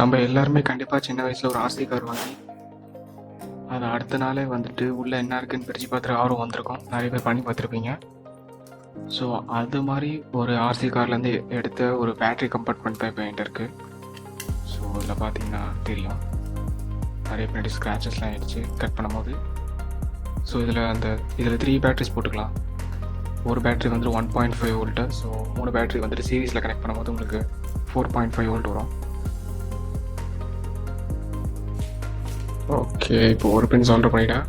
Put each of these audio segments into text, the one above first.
நம்ம எல்லாருமே கண்டிப்பாக சின்ன வயசில் ஒரு ஆர்சி கார் வாங்கி அதை அடுத்த நாளே வந்துட்டு உள்ளே என்ன இருக்குன்னு பிரித்து பார்த்துட்டு ஆர்வம் வந்திருக்கும். நிறைய பேர் பண்ணி பார்த்துருப்பீங்க. ஸோ அது மாதிரி ஒரு ஆர்சி கார்லேருந்து எடுத்த ஒரு பேட்ரி கம்பார்ட்மெண்ட் தான் இப்போ என்கிட்ட இருக்குது. ஸோ இதில் பார்த்தீங்கன்னா தெரியும், நிறைய பின்னாடி ஸ்க்ராச்சஸ்லாம் ஆகிடுச்சு கட் பண்ணும்போது. ஸோ இதில் 3 பேட்ரிஸ் போட்டுக்கலாம். ஒரு பேட்ரி வந்துட்டு 1.5 வோல்ட்டு. ஸோ 3 பேட்ரி வந்துட்டு சீரீஸில் கனெக்ட் பண்ணும்போது உங்களுக்கு 4.5 வோல்ட் வரும். ஓகே, இப்போ ஒரு பின் சால்வ் பண்ணிட்டேன்.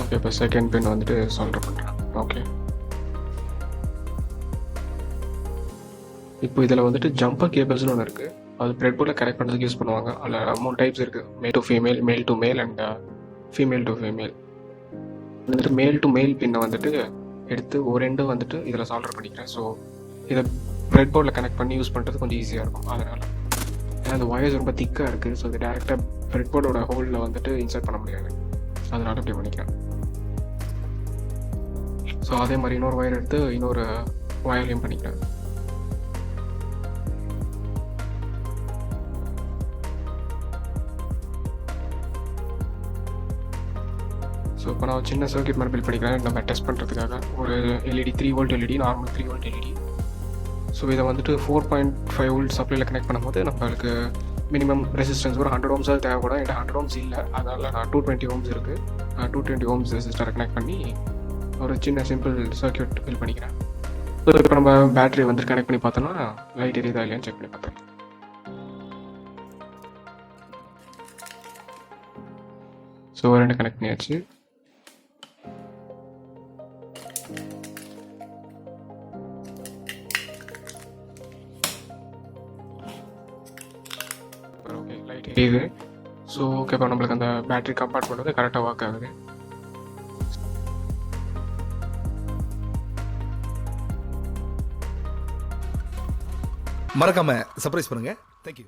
ஓகே, இப்போ செகண்ட் பின் வந்துட்டு சால்வ் பண்ணுறேன். ஓகே, இப்போ இதில் வந்துட்டு ஜம்பர் கேபிள்ஸ்னு ஒன்று இருக்குது. அது ப்ரெட் போர்டில் கனெக்ட் பண்ணுறதுக்கு யூஸ் பண்ணுவாங்க. அதில் 3 டைப்ஸ் இருக்குது: மேல் டு ஃபீமேல், மேல் to male and female to female. வந்துட்டு மேல் டு மேல் பின்னை வந்துட்டு எடுத்து ஒரு ரெண்டு வந்துட்டு இதில் சால்வ் பண்ணிக்கிறேன். ஸோ இதை ப்ரெட் போர்டில் கனெக்ட் பண்ணி யூஸ் பண்ணுறது கொஞ்சம் ஈஸியாக இருக்கும். அதனால் ஏன்னா அந்த ஒயர்ஸ் ரொம்ப திக்காக இருக்குது. ஸோ இது டேரெக்டாக ப்ரெட் போர்டோட ஹோலில் வந்துட்டு இன்சர்ட் பண்ண முடியாது. அதனால் இப்படி பண்ணிக்கிறேன். ஸோ அதே மாதிரி இன்னொரு ஒயர் எடுத்து இன்னொரு ஒயர்லையும் பண்ணிக்கிறேன். ஸோ இப்போ நான் சின்ன சர்க்கியூட் மாதிரி பில்ட் பண்ணிக்கிறேன் நம்ம டெஸ்ட் பண்ணுறதுக்காக. ஒரு LED 3 volt LED, normal 3 volt LED. So இதை வந்துட்டு 4.5 வோல்ட் சப்ளையில் கனெக்ட் பண்ணும்போது நம்மளுக்கு மினிமம் ரெசிஸ்டன்ஸ் ஒரு 100 ஓம்ஸ் தேவைப்படும். என்கிட்ட 100 ஓம்ஸ் இல்லை, அதனால் நான் 220 ஓம்ஸ் இருக்குது. 220 ஓம்ஸ் ரெசிஸ்டரை கனெக்ட் பண்ணி ஒரு சின்ன சிம்பிள் சர்க்கியூட் பில்ட் பண்ணிக்கிறேன். ஸோ இப்போ நம்ம பேட்டரி வந்துட்டு கனெக்ட் பண்ணி பார்த்தோன்னா லைட் எரியுதா இல்லையான்னு செக் பண்ணி பார்த்தேன். ஸோ ரெண்டு கனெக்ட் பண்ணியாச்சு. ஓகே, லைட் எரியுது. ஸோ ஓகே, இப்போ நம்மளுக்கு அந்த பேட்டரி கம்பார்ட்மெண்ட் வந்து கரெக்டாக ஒர்க் ஆகுது. மறக்காம சர்ப்ரைஸ் பண்ணுங்க. தேங்க்யூ.